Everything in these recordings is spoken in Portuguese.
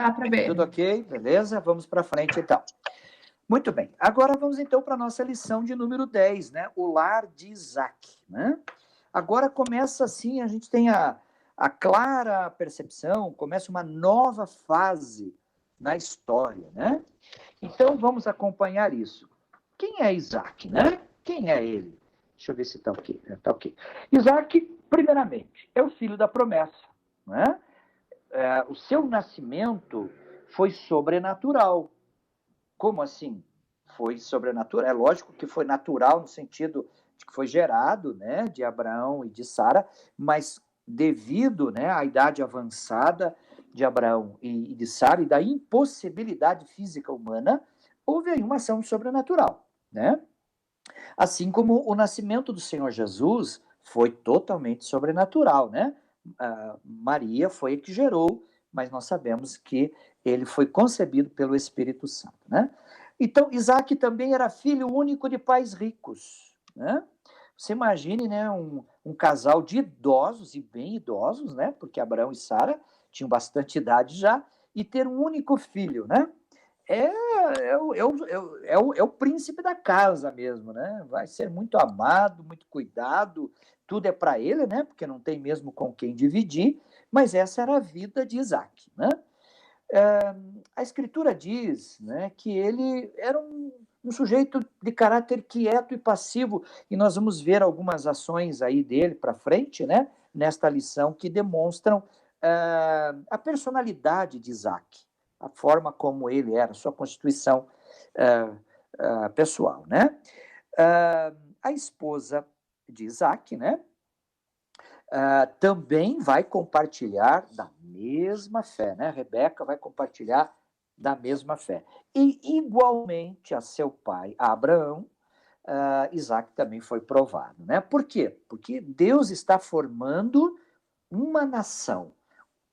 Tá para ver. Tudo ok? Beleza? Vamos para frente, então. Muito bem. Agora vamos, então, para a nossa lição de número 10, né? O lar de Isaac, né? Agora começa assim, a gente tem a clara percepção, começa uma nova fase na história, né? Então, vamos acompanhar isso. Quem é Isaac, né? Quem é ele? Deixa eu ver se está ok. Tá ok. Isaac, primeiramente, é o filho da promessa, né? O seu nascimento foi sobrenatural. Como assim? Foi sobrenatural. É lógico que foi natural no sentido de que foi gerado, né, de Abraão e de Sara, mas devido, né, à idade avançada de Abraão e de Sara e da impossibilidade física humana, houve aí uma ação sobrenatural, né? Assim como o nascimento do Senhor Jesus foi totalmente sobrenatural, né? Maria foi a que gerou, mas nós sabemos que ele foi concebido pelo Espírito Santo, né? Então, Isaac também era filho único de pais ricos, né? Você imagine, né, um casal de idosos e bem idosos, né? Porque Abraão e Sara tinham bastante idade já, e ter um único filho, né? É o príncipe da casa mesmo, né? Vai ser muito amado, muito cuidado, tudo é para ele, né? Porque não tem mesmo com quem dividir, mas essa era a vida de Isaac, né? A escritura diz, né, que ele era um sujeito de caráter quieto e passivo, e nós vamos ver algumas ações aí dele para frente, né? Nesta lição que demonstram a personalidade de Isaac, a forma como ele era, sua constituição pessoal, né? A esposa de Isaac, né? Também vai compartilhar da mesma fé, né? Rebeca vai compartilhar da mesma fé. E, igualmente a seu pai, Abraão, Isaac também foi provado, né? Por quê? Porque Deus está formando uma nação,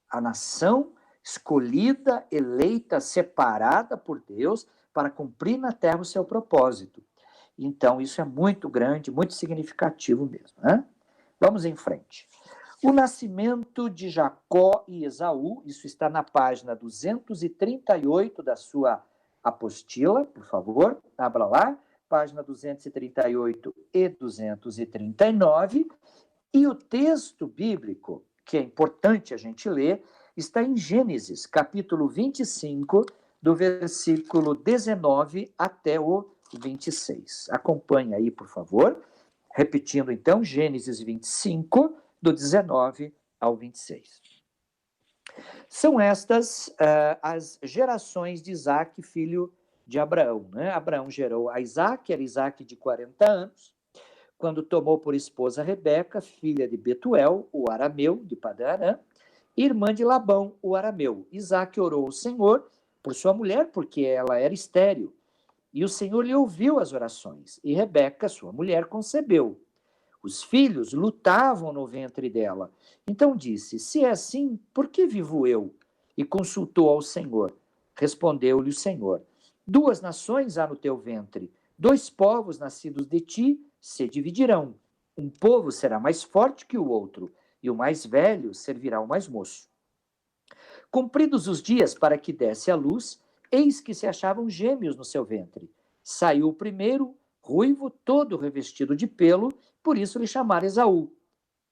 a nação escolhida, eleita, separada por Deus para cumprir na terra o seu propósito. Então, isso é muito grande, muito significativo mesmo, né? Vamos em frente. O nascimento de Jacó e Esaú, isso está na página 238 da sua apostila, por favor, abra lá, página 238 e 239, e o texto bíblico, que é importante a gente ler, está em Gênesis, capítulo 25, do versículo 19 até o 26. Acompanhe aí, por favor. Repetindo, então, Gênesis 25, do 19 ao 26. São estas as gerações de Isaac, filho de Abraão, né? Abraão gerou a Isaac, era Isaac de 40 anos, quando tomou por esposa Rebeca, filha de Betuel, o arameu, de Padã-Arã, irmã de Labão, o arameu. Isaac orou ao Senhor por sua mulher, porque ela era estéril. E o Senhor lhe ouviu as orações, e Rebeca, sua mulher, concebeu. Os filhos lutavam no ventre dela. Então disse: se é assim, por que vivo eu? E consultou ao Senhor. Respondeu-lhe o Senhor: duas nações há no teu ventre, dois povos nascidos de ti se dividirão. Um povo será mais forte que o outro, e o mais velho servirá ao mais moço. Cumpridos os dias para que desse à luz, eis que se achavam gêmeos no seu ventre. Saiu o primeiro, ruivo, todo revestido de pelo, por isso lhe chamaram Esaú.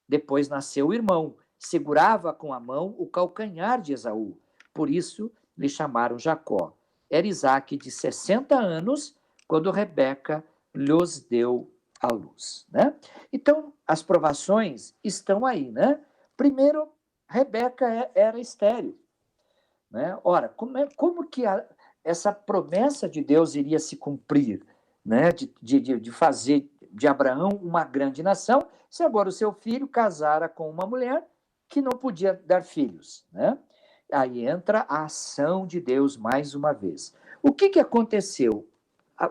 Depois nasceu o irmão, segurava com a mão o calcanhar de Esaú, por isso lhe chamaram Jacó. Era Isaque de 60 anos, quando Rebeca lhes deu a luz, né? Então, as provações estão aí, né? Primeiro, Rebeca era estéril, né? Ora, como que essa promessa de Deus iria se cumprir, né? De fazer de Abraão uma grande nação, se agora o seu filho casara com uma mulher que não podia dar filhos, né? Aí entra a ação de Deus mais uma vez. O que aconteceu?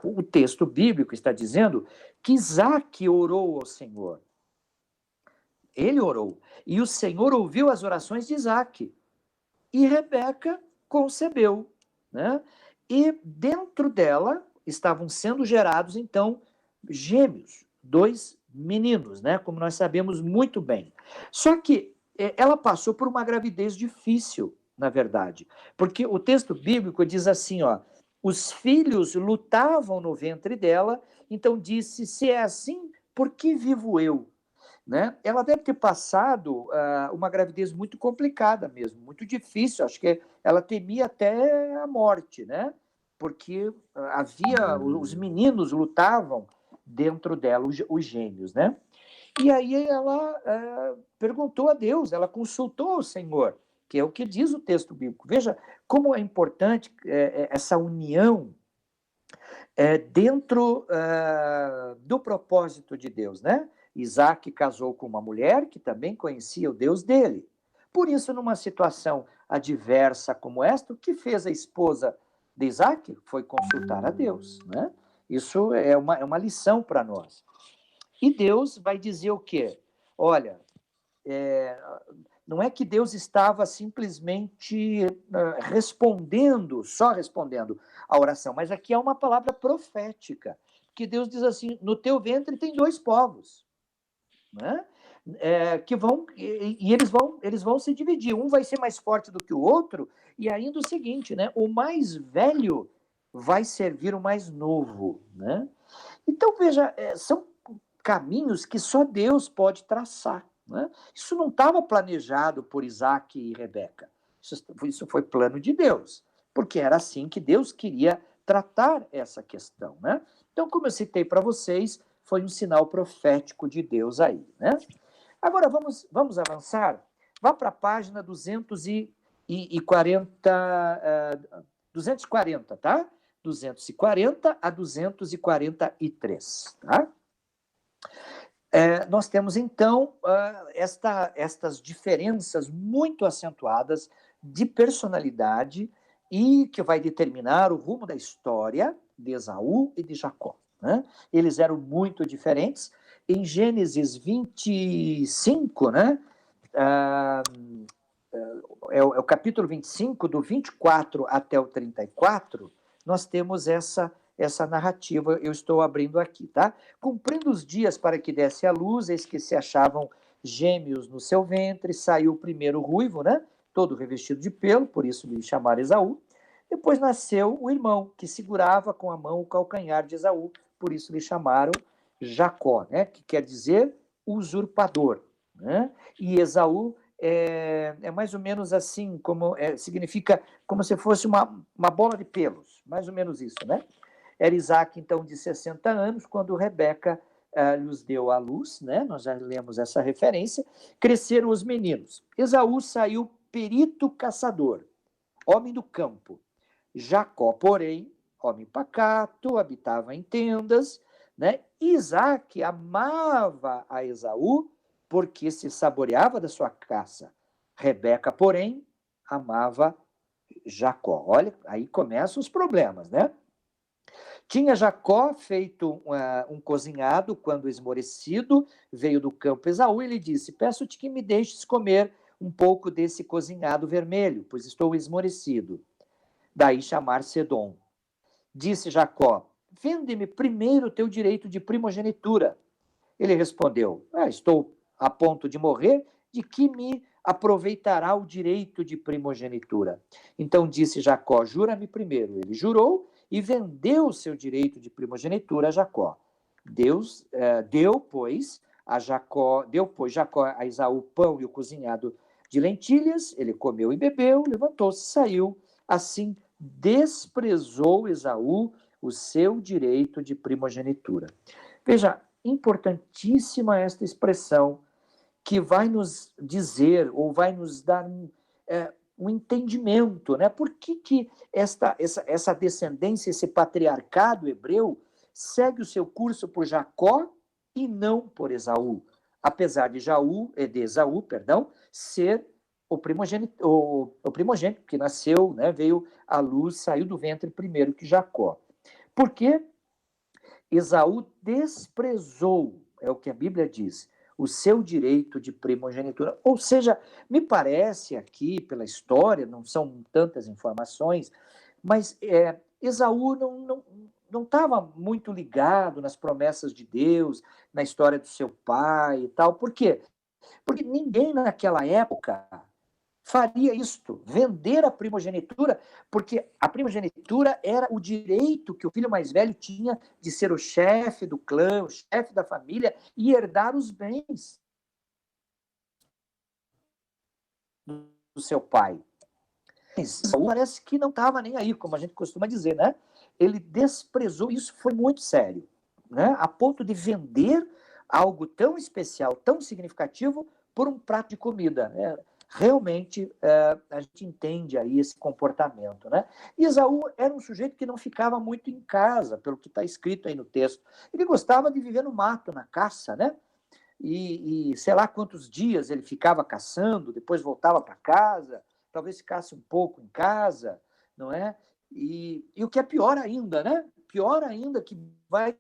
O texto bíblico está dizendo que Isaac orou ao Senhor. Ele orou. E o Senhor ouviu as orações de Isaac. E Rebeca concebeu, né? E dentro dela estavam sendo gerados, então, gêmeos, dois meninos, né? Como nós sabemos muito bem. Só que ela passou por uma gravidez difícil, na verdade. Porque o texto bíblico diz assim, ó, os filhos lutavam no ventre dela, então disse, se é assim, por que vivo eu? Né? Ela deve ter passado uma gravidez muito complicada mesmo, muito difícil, acho que ela temia até a morte, né? Porque os meninos lutavam dentro dela, os gêmeos, né? E aí ela perguntou a Deus, ela consultou o Senhor, que é o que diz o texto bíblico. Veja como é importante essa união dentro do propósito de Deus, né? Isaac casou com uma mulher que também conhecia o Deus dele. Por isso, numa situação adversa como esta, o que fez a esposa de Isaac foi consultar a Deus, né? Isso é uma lição para nós. E Deus vai dizer o quê? Olha, não é que Deus estava simplesmente só respondendo a oração, mas aqui é uma palavra profética, que Deus diz assim, no teu ventre tem 2 povos, né? Que vão, e eles vão se dividir, um vai ser mais forte do que o outro, e ainda o seguinte, né? O mais velho vai servir o mais novo, né? Então, veja, são caminhos que só Deus pode traçar. Né? Isso não estava planejado por Isaac e Rebeca. Isso foi plano de Deus, porque era assim que Deus queria tratar essa questão. Né? Então, como eu citei para vocês, foi um sinal profético de Deus aí. Né? Agora, vamos avançar. Vá para a página 240, tá? 240 a 243, tá? Nós temos, então, estas diferenças muito acentuadas de personalidade e que vai determinar o rumo da história de Esaú e de Jacó. Né? Eles eram muito diferentes. Em Gênesis 25, né? É o capítulo 25, do 24 até o 34, nós temos essa narrativa, eu estou abrindo aqui, tá? Cumprindo os dias para que desse a luz, eis que se achavam gêmeos no seu ventre, saiu o primeiro ruivo, né? Todo revestido de pelo, por isso lhe chamaram Esaú. Depois nasceu o irmão, que segurava com a mão o calcanhar de Esaú, por isso lhe chamaram Jacó, né? Que quer dizer usurpador, né? E Esaú é mais ou menos assim, como significa como se fosse uma bola de pelos, mais ou menos isso, né? Era Isaac, então, de 60 anos, quando Rebeca lhes deu à luz, né? Nós já lemos essa referência. Cresceram os meninos. Esaú saiu perito caçador, homem do campo. Jacó, porém, homem pacato, habitava em tendas, né? Isaac amava a Esaú porque se saboreava da sua caça. Rebeca, porém, amava Jacó. Olha, aí começam os problemas, né? Tinha Jacó feito um cozinhado quando esmorecido, veio do campo Esaú e lhe disse, peço-te que me deixes comer um pouco desse cozinhado vermelho, pois estou esmorecido. Daí chamar-se Edom. Disse Jacó, vende-me primeiro o teu direito de primogenitura. Ele respondeu, estou a ponto de morrer, de que me aproveitará o direito de primogenitura? Então disse Jacó, jura-me primeiro. Ele jurou e vendeu o seu direito de primogenitura a Jacó. Deus deu, pois, Jacó a Esaú pão e o cozinhado de lentilhas, ele comeu e bebeu, levantou-se e saiu. Assim desprezou Esaú o seu direito de primogenitura. Veja, importantíssima esta expressão que vai nos dizer ou vai nos dar um entendimento, né? Por que essa descendência, esse patriarcado hebreu segue o seu curso por Jacó e não por Esaú, apesar de Esaú, ser o primogênito que nasceu, né, veio à luz, saiu do ventre primeiro que Jacó. Por quê? Esaú desprezou, é o que a Bíblia diz, o seu direito de primogenitura. Ou seja, me parece aqui, pela história, não são tantas informações, mas Esaú não estava muito ligado nas promessas de Deus, na história do seu pai e tal. Por quê? Porque ninguém naquela época faria isto, vender a primogenitura, porque a primogenitura era o direito que o filho mais velho tinha de ser o chefe do clã, o chefe da família e herdar os bens do seu pai. Mas parece que não estava nem aí, como a gente costuma dizer, né? Ele desprezou, isso foi muito sério, né? A ponto de vender algo tão especial, tão significativo, por um prato de comida, né? Realmente, a gente entende aí esse comportamento, né? E Esaú era um sujeito que não ficava muito em casa, pelo que está escrito aí no texto. Ele gostava de viver no mato, na caça, né? E sei lá quantos dias ele ficava caçando, depois voltava para casa, talvez ficasse um pouco em casa, não é? E o que é pior ainda, né? Pior ainda que vai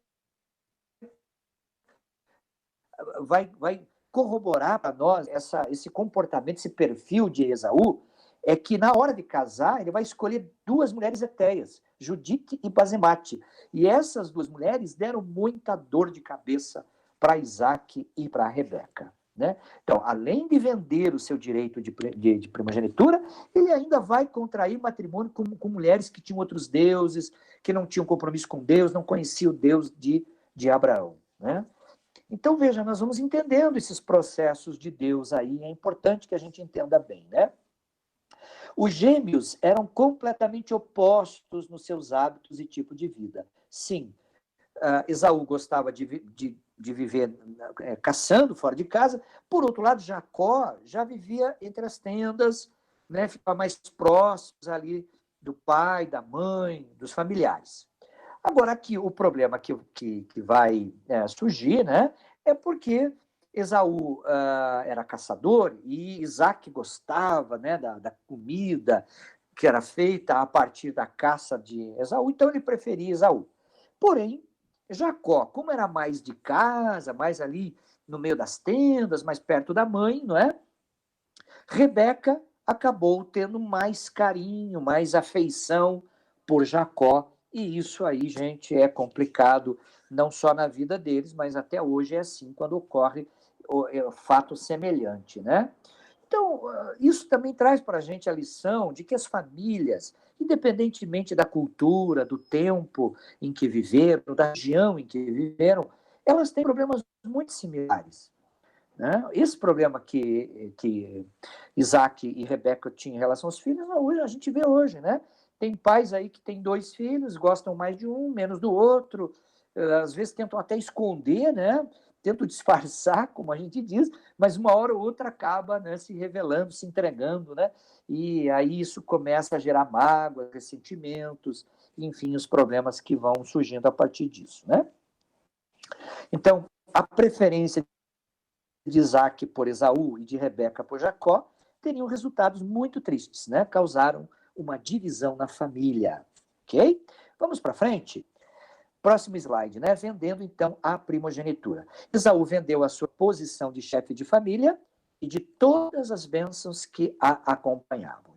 corroborar para nós esse comportamento, esse perfil de Esaú, é que na hora de casar, ele vai escolher duas mulheres etéias, Judite e Basemate. E essas duas mulheres deram muita dor de cabeça para Isaac e para Rebeca. Né? Então, além de vender o seu direito de primogenitura, ele ainda vai contrair matrimônio com mulheres que tinham outros deuses, que não tinham compromisso com Deus, não conheciam o Deus de Abraão. Né? Então, veja, nós vamos entendendo esses processos de Deus aí, é importante que a gente entenda bem, né? Os gêmeos eram completamente opostos nos seus hábitos e tipo de vida. Sim, Esaú gostava de viver caçando fora de casa, por outro lado, Jacó já vivia entre as tendas, né, ficava mais próximo ali do pai, da mãe, dos familiares. Agora, aqui o problema que vai surgir, né, é porque Esaú era caçador e Isaac gostava, né, da comida que era feita a partir da caça de Esaú, então ele preferia Esaú. Porém, Jacó, como era mais de casa, mais ali no meio das tendas, mais perto da mãe, não é? Rebeca acabou tendo mais carinho, mais afeição por Jacó, e isso aí, gente, é complicado, não só na vida deles, mas até hoje é assim, quando ocorre o fato semelhante, né? Então, isso também traz para a gente a lição de que as famílias, independentemente da cultura, do tempo em que viveram, da região em que viveram, elas têm problemas muito similares. Né? Esse problema que Isaac e Rebeca tinham em relação aos filhos, hoje, a gente vê hoje, né? Tem pais aí que têm dois filhos, gostam mais de um, menos do outro, às vezes tentam até esconder, né? Tentam disfarçar, como a gente diz, mas uma hora ou outra acaba, né, se revelando, se entregando, né? E aí isso começa a gerar mágoas, ressentimentos, enfim, os problemas que vão surgindo a partir disso, né? Então, a preferência de Isaac por Esaú e de Rebeca por Jacó teriam resultados muito tristes, né? Causaram uma divisão na família, ok? Vamos para frente? Próximo slide, né? Vendendo, então, a primogenitura. Esaú vendeu a sua posição de chefe de família e de todas as bênçãos que a acompanhavam.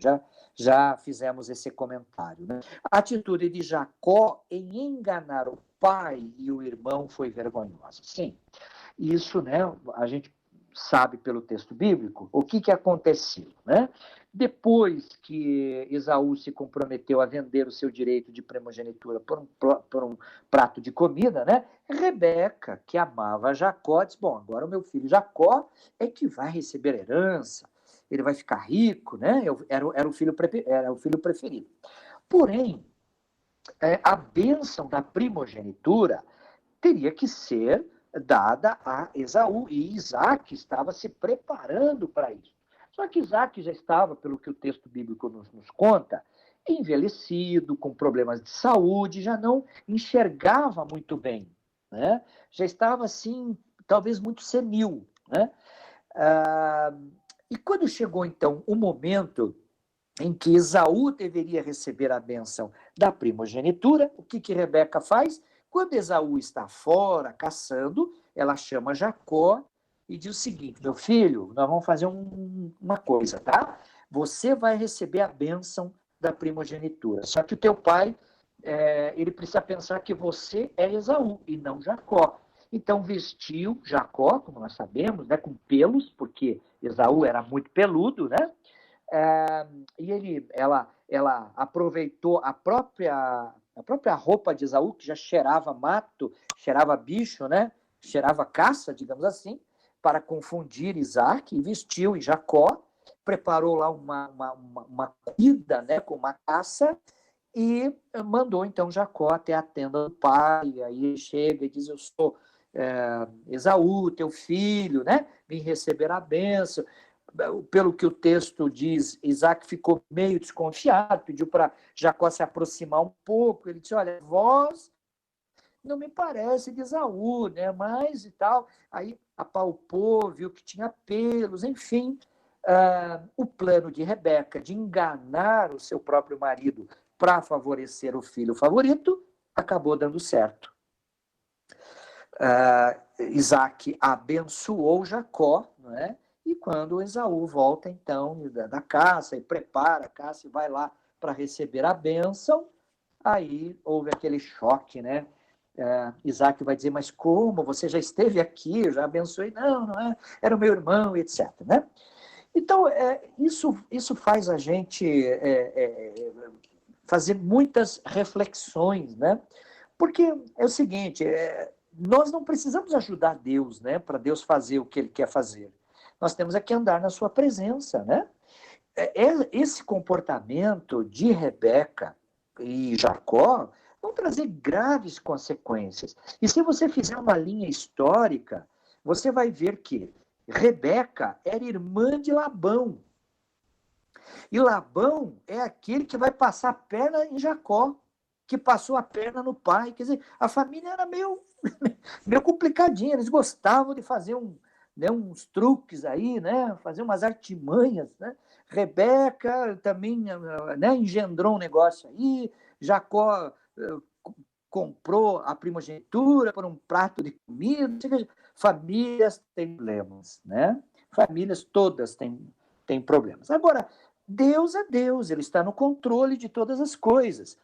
Já fizemos esse comentário, né? A atitude de Jacó em enganar o pai e o irmão foi vergonhosa. Sim, isso, né, a gente sabe pelo texto bíblico o que aconteceu, né? Depois que Esaú se comprometeu a vender o seu direito de primogenitura por um prato de comida, né? Rebeca, que amava Jacó, disse: bom, agora o meu filho Jacó é que vai receber herança, ele vai ficar rico, né? Era o filho preferido. Porém, a bênção da primogenitura teria que ser dada a Esaú, e Isaac estava se preparando para isso. Só que Isaac já estava, pelo que o texto bíblico nos conta, envelhecido, com problemas de saúde, já não enxergava muito bem, né? Já estava, assim, talvez muito senil, né? E quando chegou, então, o momento em que Esaú deveria receber a bênção da primogenitura, o que Rebeca faz? Quando Esaú está fora, caçando, ela chama Jacó e diz o seguinte: meu filho, nós vamos fazer uma coisa, tá? Você vai receber a bênção da primogenitura. Só que o teu pai, ele precisa pensar que você é Esaú e não Jacó. Então vestiu Jacó, como nós sabemos, né, com pelos, porque Esaú era muito peludo, né? ela aproveitou a própria roupa de Esaú, que já cheirava mato, cheirava bicho, né? Cheirava caça, digamos assim, para confundir Isaac, e vestiu em Jacó, preparou lá uma comida, né, com uma caça, e mandou então Jacó até a tenda do pai. E aí ele chega e diz: eu sou Esaú, teu filho, né? Vim receber a bênção. Pelo que o texto diz, Isaac ficou meio desconfiado, pediu para Jacó se aproximar um pouco. Ele disse: olha, voz não me parece de Esaú, né? Mas e tal. Aí apalpou, viu que tinha pelos, enfim. O plano de Rebeca de enganar o seu próprio marido para favorecer o filho favorito acabou dando certo. Isaac abençoou Jacó, não é? E quando Esaú volta, então, da caça, e prepara a caça e vai lá para receber a bênção, aí houve aquele choque, né? Isaac vai dizer: mas como? Você já esteve aqui, eu já abençoei. Não, não é? Era o meu irmão, etc. Né? Então, isso faz a gente fazer muitas reflexões, né? Porque é o seguinte, nós não precisamos ajudar Deus, né, para Deus fazer o que Ele quer fazer. Nós temos é que andar na sua presença, né? Esse comportamento de Rebeca e Jacó vão trazer graves consequências. E se você fizer uma linha histórica, você vai ver que Rebeca era irmã de Labão. E Labão é aquele que vai passar a perna em Jacó, que passou a perna no pai. Quer dizer, a família era meio complicadinha, eles gostavam de fazer uns truques aí, né? Fazer umas artimanhas, né? Rebeca também, né, engendrou um negócio aí, Jacó comprou a primogenitura por um prato de comida. Famílias têm problemas, né? Famílias todas têm problemas. Agora, Deus é Deus, Ele está no controle de todas as coisas.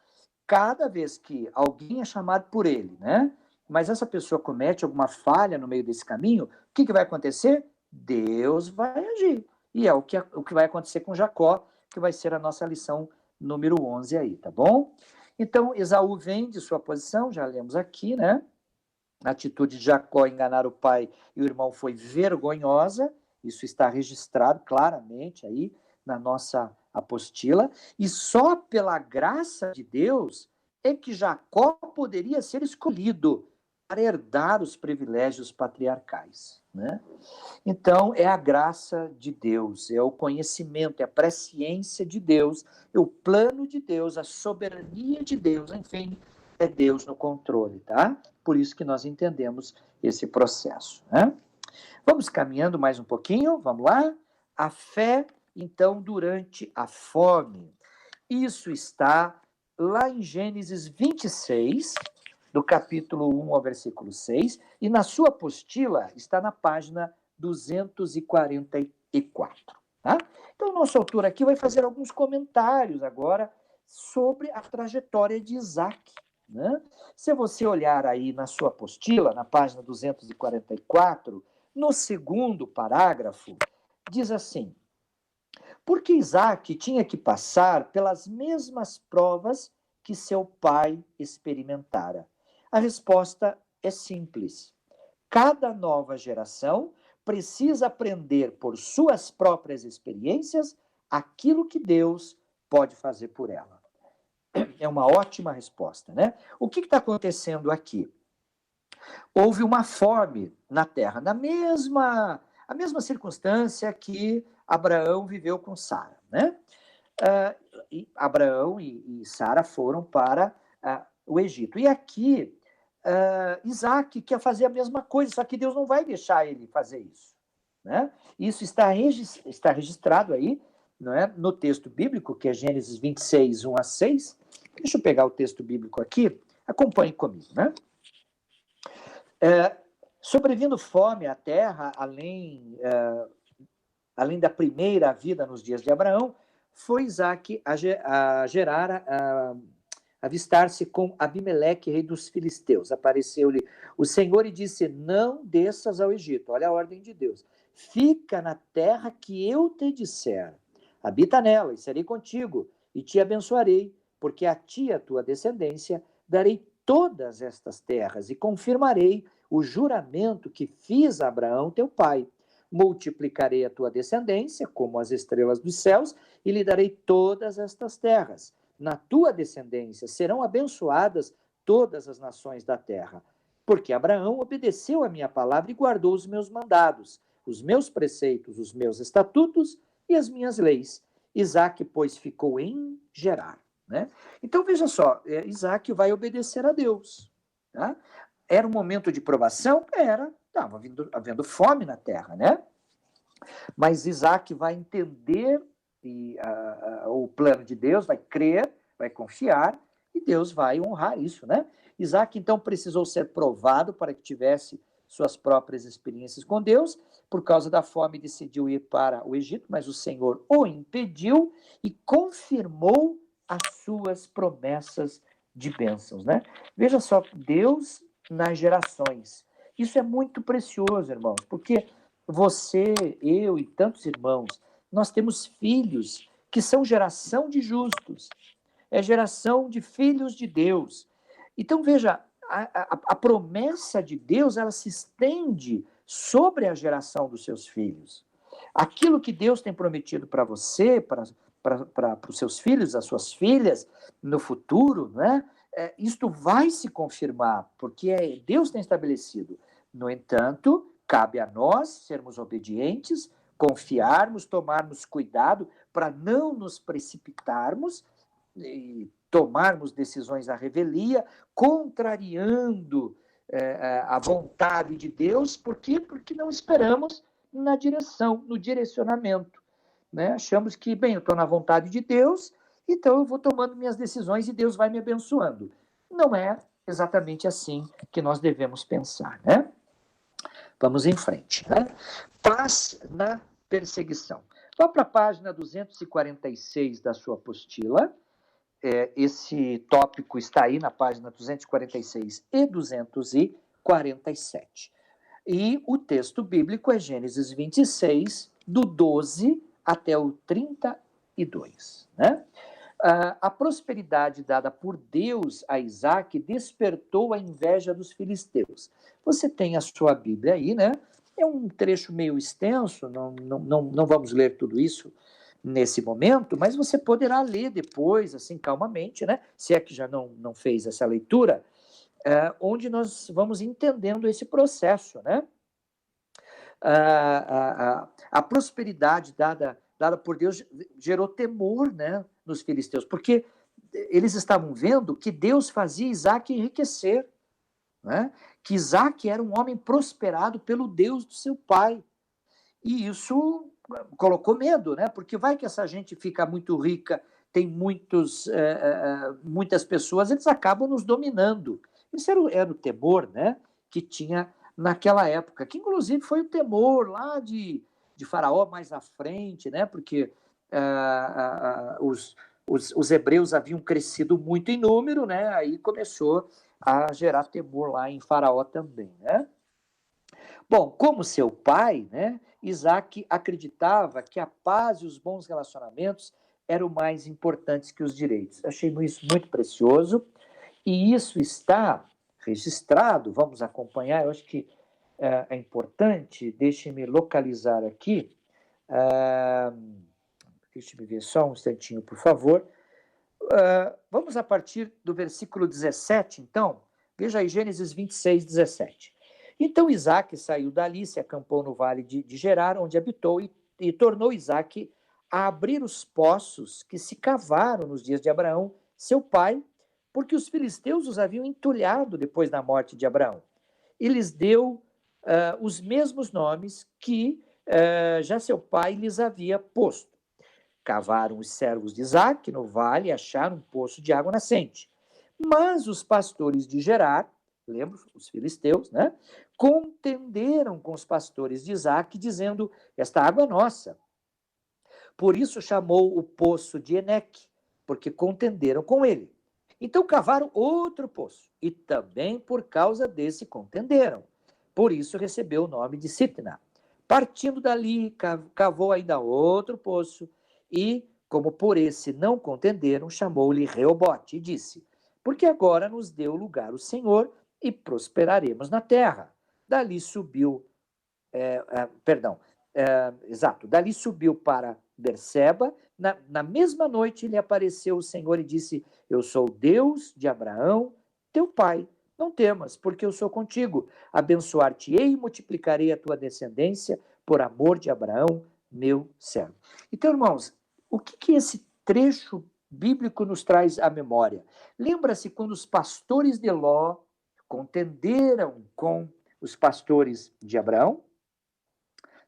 Cada vez que alguém é chamado por Ele, né? Mas essa pessoa comete alguma falha no meio desse caminho, o que vai acontecer? Deus vai agir. E é o que vai acontecer com Jacó, que vai ser a nossa lição número 11 aí, tá bom? Então, Esaú vem de sua posição, já lemos aqui, né? A atitude de Jacó enganar o pai e o irmão foi vergonhosa, isso está registrado claramente aí na nossa apostila, e só pela graça de Deus é que Jacó poderia ser escolhido para herdar os privilégios patriarcais, né? Então, é a graça de Deus, é o conhecimento, é a presciência de Deus, é o plano de Deus, a soberania de Deus, enfim, é Deus no controle, tá? Por isso que nós entendemos esse processo, né? Vamos caminhando mais um pouquinho, vamos lá? A fé, então, durante a fome. Isso está lá em Gênesis 26, do capítulo 1 ao versículo 6, e na sua apostila está na página 244. Tá? Então, o nosso autor aqui vai fazer alguns comentários agora sobre a trajetória de Isaac. Né? Se você olhar aí na sua apostila, na página 244, no segundo parágrafo, diz assim: porque Isaac tinha que passar pelas mesmas provas que seu pai experimentara. A resposta é simples. Cada nova geração precisa aprender por suas próprias experiências aquilo que Deus pode fazer por ela. É uma ótima resposta, né? O que está acontecendo aqui? Houve uma fome na terra, a mesma circunstância que Abraão viveu com Sara, né? Abraão e Sara foram para o Egito. E aqui, Isaac quer fazer a mesma coisa, só que Deus não vai deixar ele fazer isso. Né? Isso está registrado aí, não é? No texto bíblico, que é Gênesis 26, 1 a 6. Deixa eu pegar o texto bíblico aqui, acompanhe comigo. Né? Sobrevindo fome à terra, além da primeira vida nos dias de Abraão, foi Isaac a avistar-se com Abimeleque, rei dos filisteus. Apareceu-lhe o Senhor e disse: não desças ao Egito. Olha a ordem de Deus. Fica na terra que eu te disser. habita nela e serei contigo e te abençoarei, porque a ti e a tua descendência darei todas estas terras e confirmarei o juramento que fiz a Abraão, teu pai. Multiplicarei a tua descendência como as estrelas dos céus e lhe darei todas estas terras. Na tua descendência serão abençoadas todas as nações da terra, porque Abraão obedeceu a minha palavra e guardou os meus mandados, os meus preceitos, os meus estatutos e as minhas leis. Isaac, pois, ficou em Gerar. Né? Então, veja só, Isaac vai obedecer a Deus. Tá? Era um momento de provação? Era. Estava havendo fome na terra, né? Mas Isaac vai entender o plano de Deus, vai crer, vai confiar, e Deus vai honrar isso, né? Isaac, então, precisou ser provado para que tivesse suas próprias experiências com Deus. Por causa da fome, decidiu ir para o Egito, mas o Senhor o impediu e confirmou as suas promessas de bênçãos, né? Veja só, Deus nas gerações. Isso é muito precioso, irmãos, porque você, eu e tantos irmãos, nós temos filhos que são geração de justos, é geração de filhos de Deus. Então, veja, a promessa de Deus, ela se estende sobre a geração dos seus filhos. Aquilo que Deus tem prometido para você, para os seus filhos, as suas filhas, no futuro, né? Isto vai se confirmar, porque Deus tem estabelecido. No entanto, cabe a nós sermos obedientes, confiarmos, tomarmos cuidado para não nos precipitarmos e tomarmos decisões à revelia, contrariando a vontade de Deus. Por quê? Porque não esperamos na direção, no direcionamento. Né? Achamos que, bem, eu estou na vontade de Deus, então eu vou tomando minhas decisões e Deus vai me abençoando. Não é exatamente assim que nós devemos pensar, né? Vamos em frente. Né? Paz na perseguição. Vá para a página 246 da sua apostila. Esse tópico está aí na página 246 e 247. E o texto bíblico é Gênesis 26, do 12 até o 32. Né? A prosperidade dada por Deus a Isaac despertou a inveja dos filisteus. Você tem a sua Bíblia aí, né? É um trecho meio extenso, não vamos ler tudo isso nesse momento, mas você poderá ler depois, assim, calmamente, né? Se é que já não fez essa leitura, onde nós vamos entendendo esse processo, né? A prosperidade dada por Deus gerou temor, né, nos filisteus, porque eles estavam vendo que Deus fazia Isaac enriquecer, né? Que Isaac era um homem prosperado pelo Deus do seu pai. E isso colocou medo, né? Porque vai que essa gente fica muito rica, tem muitas pessoas, eles acabam nos dominando. Isso era o temor, né, que tinha naquela época, que inclusive foi o temor lá de Faraó mais à frente, né? Porque os hebreus haviam crescido muito em número, né? Aí começou a gerar temor lá em Faraó também, né? Bom, como seu pai, né, Isaac acreditava que a paz e os bons relacionamentos eram mais importantes que os direitos. Achei isso muito precioso e isso está registrado, vamos acompanhar, eu acho que é importante, deixe-me localizar aqui, deixe-me ver só um instantinho, por favor. Vamos a partir do versículo 17, então, veja aí, Gênesis 26, 17. Então Isaac saiu dali, se acampou no vale de Gerar, onde habitou, e tornou Isaac a abrir os poços que se cavaram nos dias de Abraão, seu pai, porque os filisteus os haviam entulhado depois da morte de Abraão. E lhes deu os mesmos nomes que já seu pai lhes havia posto. Cavaram os servos de Isaac no vale e acharam um poço de água nascente. Mas os pastores de Gerar, lembra, os filisteus, né, contenderam com os pastores de Isaac, dizendo: esta água é nossa. Por isso chamou o poço de Eneque, porque contenderam com ele. Então cavaram outro poço, e também por causa desse contenderam. Por isso recebeu o nome de Sitna. Partindo dali, cavou ainda outro poço, E, como por esse não contenderam, chamou-lhe Reobote e disse: porque agora nos deu lugar o Senhor e prosperaremos na terra. Dali subiu, dali subiu para Berseba. Na mesma noite lhe apareceu o Senhor e disse: eu sou o Deus de Abraão, teu pai. Não temas, porque eu sou contigo. Abençoar-te-ei e multiplicarei a tua descendência por amor de Abraão, meu servo. Então, irmãos, o que esse trecho bíblico nos traz à memória? Lembra-se quando os pastores de Ló contenderam com os pastores de Abraão?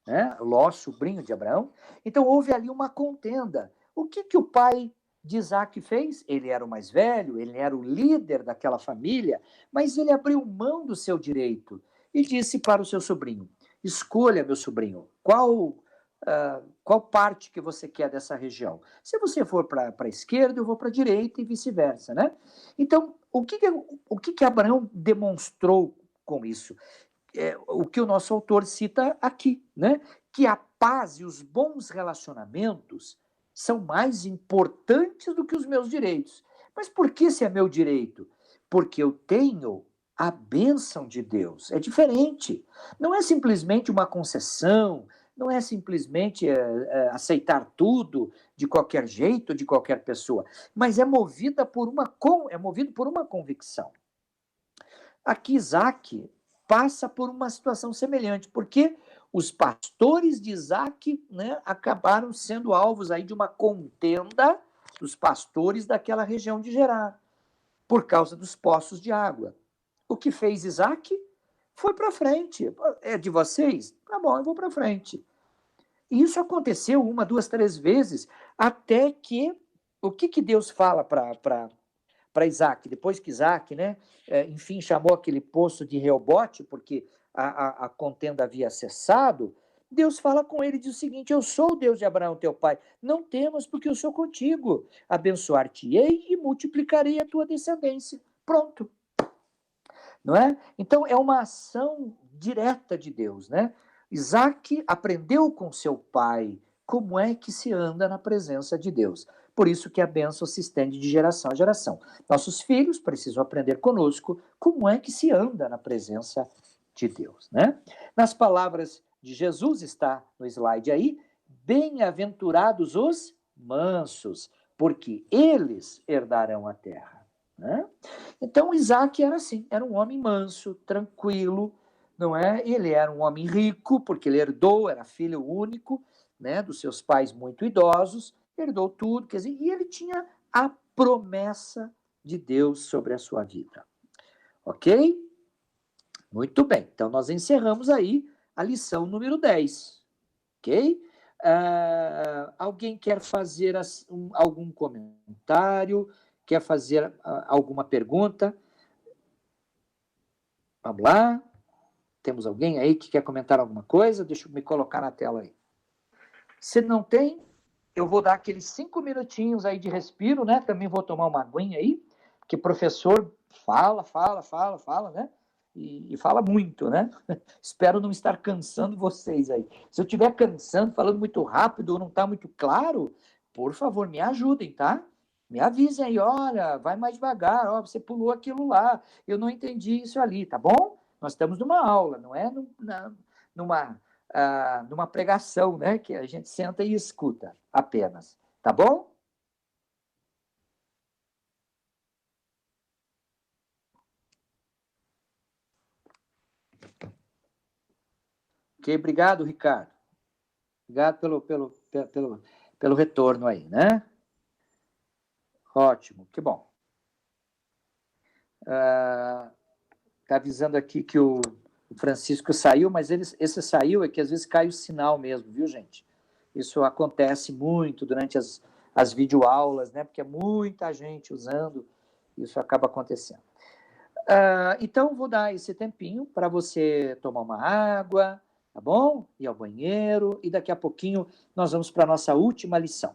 Né? Ló, sobrinho de Abraão. Então houve ali uma contenda. O que o pai de Isaac fez? Ele era o mais velho, ele era o líder daquela família, mas ele abriu mão do seu direito e disse para o seu sobrinho: escolha, meu sobrinho, qual parte que você quer dessa região? Se você for para a esquerda, eu vou para a direita e vice-versa, né? Então, o que Abraão demonstrou com isso? O que o nosso autor cita aqui, né? Que a paz e os bons relacionamentos são mais importantes do que os meus direitos. Mas por que esse é meu direito? Porque eu tenho a bênção de Deus. É diferente. Não é simplesmente uma concessão, não é simplesmente aceitar tudo de qualquer jeito, de qualquer pessoa, mas é movido por uma convicção. Aqui Isaac passa por uma situação semelhante, porque os pastores de Isaac, né, acabaram sendo alvos aí de uma contenda dos pastores daquela região de Gerar, por causa dos poços de água. O que fez Isaac? Foi para frente. É de vocês? Tá bom, eu vou para frente. E isso aconteceu uma, duas, três vezes, até que o que Deus fala para Isaac, depois que Isaac, né, enfim, chamou aquele poço de Reobote, porque a contenda havia cessado, Deus fala com ele e diz o seguinte: eu sou o Deus de Abraão, teu pai, não temas, porque eu sou contigo, abençoar-te-ei e multiplicarei a tua descendência. Pronto. Não é? Então, é uma ação direta de Deus, né? Isaac aprendeu com seu pai como é que se anda na presença de Deus. Por isso que a bênção se estende de geração a geração. Nossos filhos precisam aprender conosco como é que se anda na presença de Deus, né? Nas palavras de Jesus, está no slide aí: bem-aventurados os mansos, porque eles herdarão a terra, né? Então Isaac era assim, era um homem manso, tranquilo, não é? Ele era um homem rico, porque ele herdou, era filho único, né, dos seus pais muito idosos, herdou tudo, quer dizer, e ele tinha a promessa de Deus sobre a sua vida. Ok? Muito bem, então nós encerramos aí a lição número 10. Ok? Alguém quer fazer algum comentário? Quer fazer alguma pergunta? Vamos lá. Temos alguém aí que quer comentar alguma coisa? Deixa eu me colocar na tela aí. Se não tem, eu vou dar aqueles 5 minutinhos aí de respiro, né? Também vou tomar uma aguinha aí, porque professor fala, né? E fala muito, né? Espero não estar cansando vocês aí. Se eu estiver cansando, falando muito rápido ou não está muito claro, por favor, me ajudem, tá? Me avisem aí, olha, vai mais devagar, ó, você pulou aquilo lá, eu não entendi isso ali, tá bom? Nós estamos numa aula, não é numa pregação, né? Que a gente senta e escuta apenas, tá bom? Ok, obrigado, Ricardo. Obrigado pelo retorno aí, né? Ótimo, que bom. Tá avisando aqui que o Francisco saiu, mas esse saiu é que às vezes cai o sinal mesmo, viu, gente? Isso acontece muito durante as videoaulas, né? Porque é muita gente usando, isso acaba acontecendo. Então, vou dar esse tempinho para você tomar uma água, tá bom? Ir ao banheiro, e daqui a pouquinho nós vamos para a nossa última lição.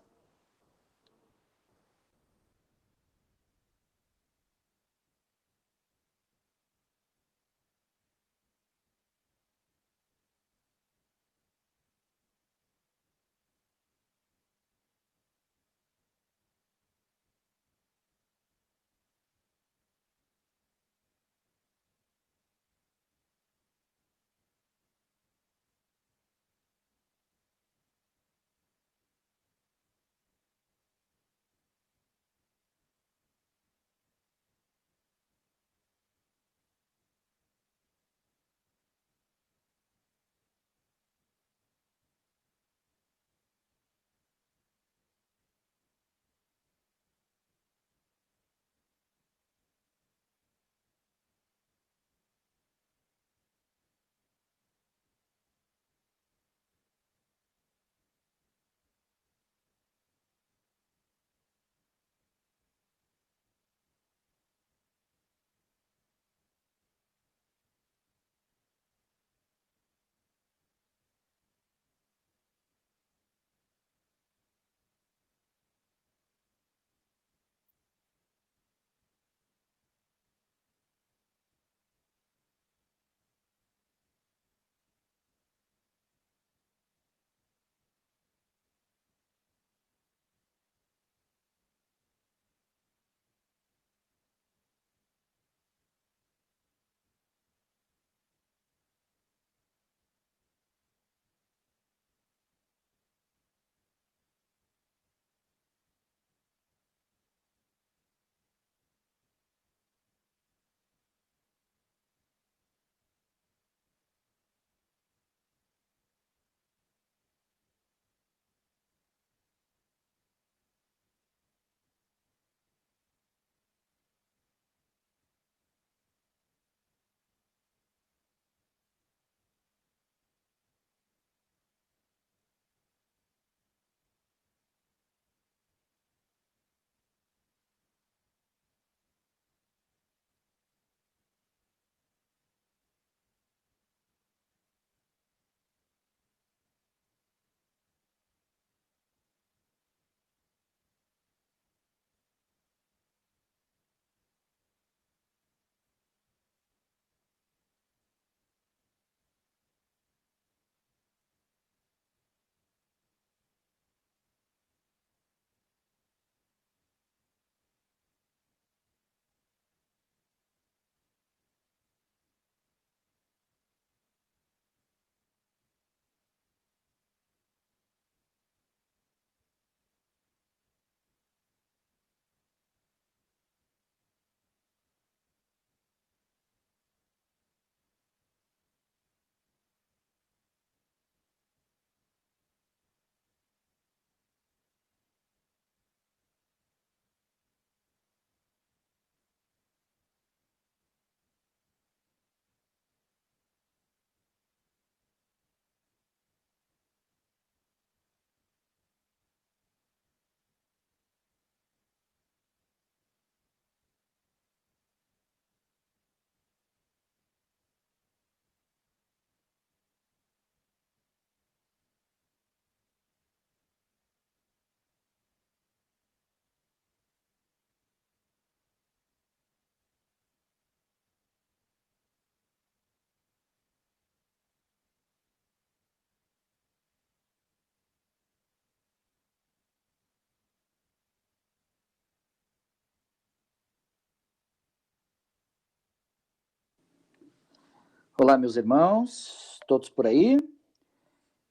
Olá, meus irmãos, todos por aí?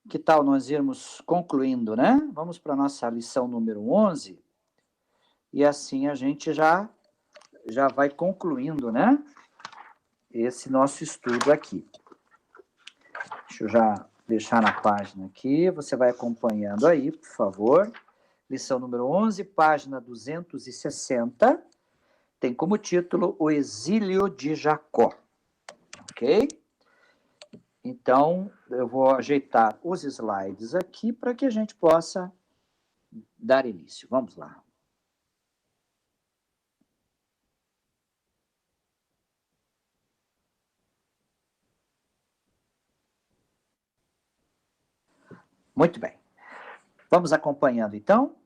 Que tal nós irmos concluindo, né? Vamos para a nossa lição número 11 e assim a gente já vai concluindo, né? Esse nosso estudo aqui. Deixa eu já deixar na página aqui, você vai acompanhando aí, por favor. Lição número 11, página 260, tem como título O Exílio de Jacó, ok? Então, eu vou ajeitar os slides aqui para que a gente possa dar início. Vamos lá. Muito bem. Vamos acompanhando, então?